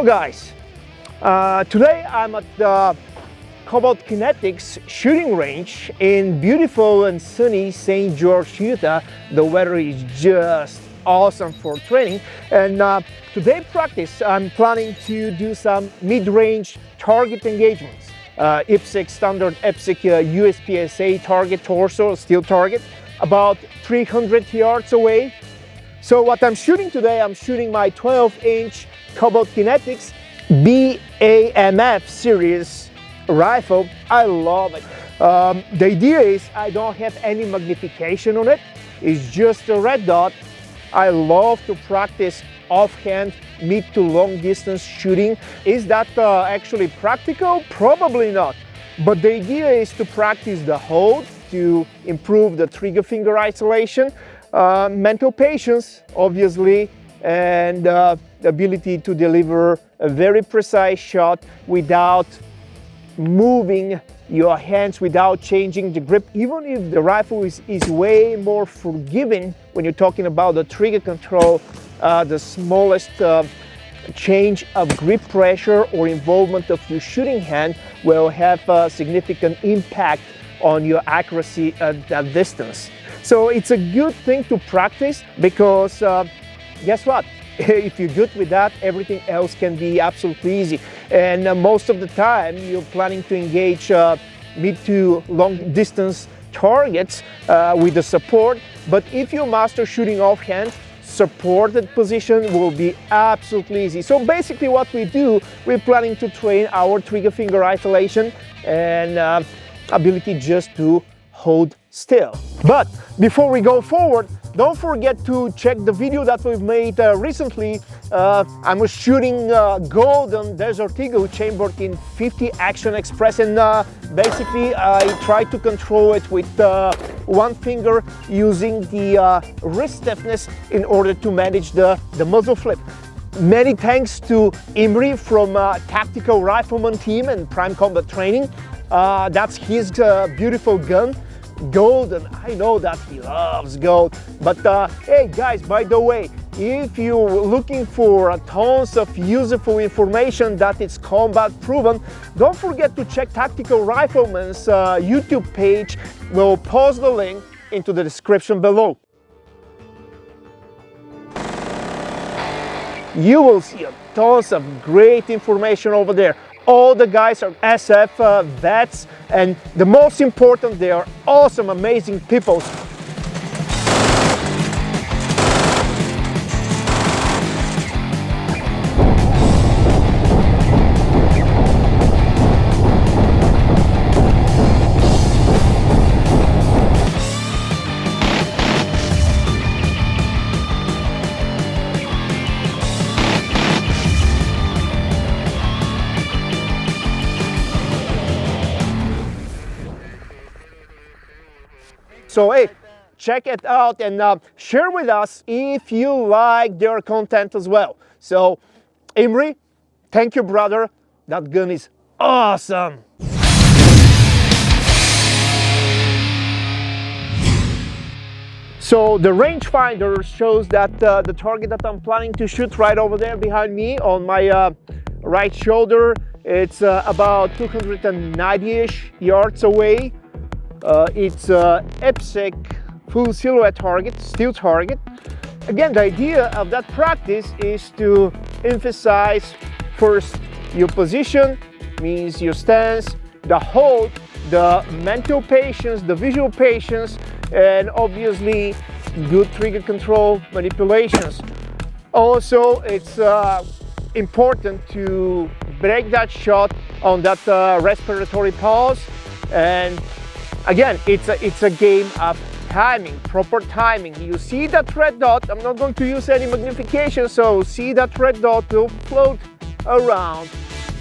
So guys, today I'm at the Cobalt Kinetics shooting range in beautiful and sunny St. George, Utah. The weather is just awesome for training, and today practice I'm planning to do some mid-range target engagements. IPSC standard IPSC USPSA target torso, steel target, about 300 yards away. So what I'm shooting today, I'm shooting my 12-inch Cobalt Kinetics BAMF series rifle. I love it. The idea is I don't have any magnification on it. It's just a red dot. I love to practice offhand mid to long distance shooting. Is that actually practical? Probably not. But the idea is to practice the hold, to improve the trigger finger isolation, mental patience, obviously, and the ability to deliver a very precise shot without moving your hands, without changing the grip. Even if the rifle is way more forgiving when you're talking about the trigger control, the smallest change of grip pressure or involvement of your shooting hand will have a significant impact on your accuracy at that distance. So it's a good thing to practice, because guess what? If you're good with that, everything else can be absolutely easy. And most of the time you're planning to engage mid to long distance targets with the support. But if you master shooting offhand, supported position will be absolutely easy. So basically what we do, we're planning to train our trigger finger isolation and ability just to hold still. But before we go forward, don't forget to check the video that we've made recently. I was shooting golden Desert Eagle chambered in 50 Action Express, and basically I tried to control it with one finger using the wrist stiffness in order to manage the muzzle flip. Many thanks to Imri from Tactical Rifleman team and Prime Combat Training. That's his beautiful gun. Golden, I know that he loves gold, but hey guys, by the way, if you're looking for tons of useful information that is combat proven, don't forget to check Tactical Rifleman's YouTube page. We'll post the link into the description below. You will see tons of great information over there. All the guys are SF vets, and the most important, they are awesome, amazing people. So hey, check it out and share with us if you like their content as well. So Imri, thank you brother, that gun is awesome. So the rangefinder shows that the target that I'm planning to shoot right over there behind me on my right shoulder, it's about 290-ish yards away. It's IPSC full silhouette target, steel target. Again, the idea of that practice is to emphasize first your position, means your stance, the hold, the mental patience, the visual patience, and obviously good trigger control manipulations. Also, it's important to break that shot on that respiratory pause. And again, it's a game of timing, proper timing. You see that red dot, I'm not going to use any magnification, so see that red dot will float around.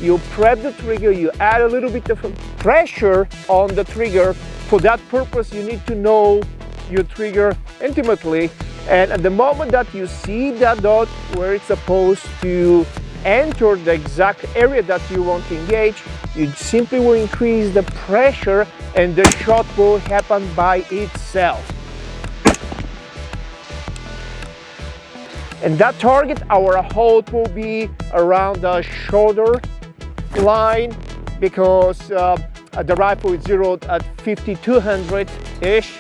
You prep the trigger, you add a little bit of pressure on the trigger. For that purpose, you need to know your trigger intimately. And at the moment that you see that dot where it's supposed to enter the exact area that you want to engage, you simply will increase the pressure and the shot will happen by itself. And that target, our hold will be around the shoulder line, because the rifle is zeroed at 5200-ish,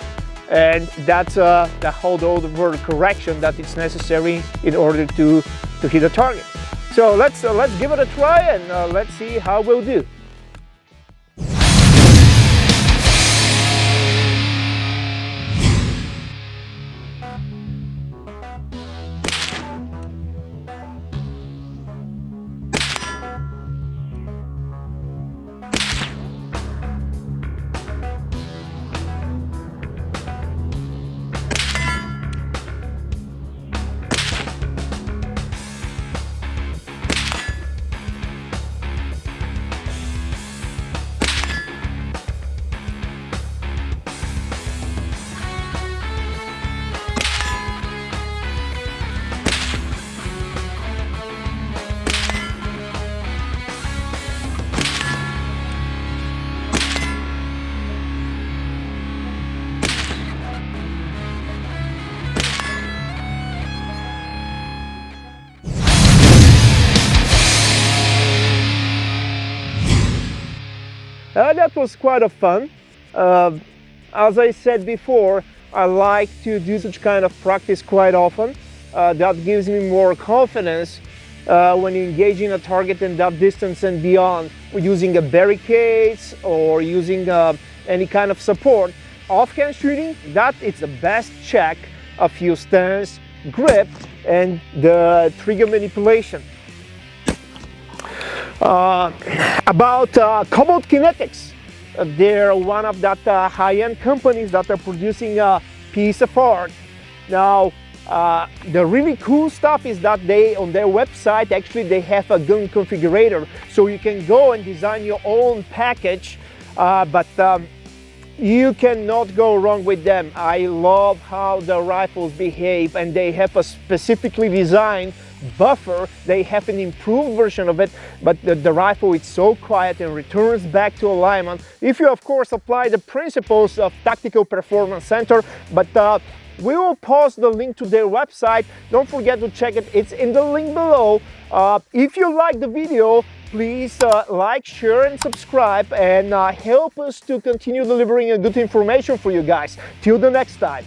and that's the holdover correction that is necessary in order to hit the target. So let's give it a try, and let's see how we'll do. That was quite a fun. As I said before, I like to do such kind of practice quite often. That gives me more confidence when engaging a target in that distance and beyond, using a barricades or using any kind of support. Offhand shooting, that is the best check of your stance, grip, and the trigger manipulation. About Cobalt Kinetics, they're one of that high-end companies that are producing a piece of art. Now, the really cool stuff is that they, on their website, actually they have a gun configurator, so you can go and design your own package, but you cannot go wrong with them. I love how the rifles behave, and they have a specifically designed buffer. They have an improved version of it, but the rifle is so quiet and returns back to alignment if you of course apply the principles of Tactical Performance Center. But we will post the link to their website. Don't forget to check it. It's in the link below. If you like the video, please like, share, and subscribe, and help us to continue delivering good information for you guys. Till the next time.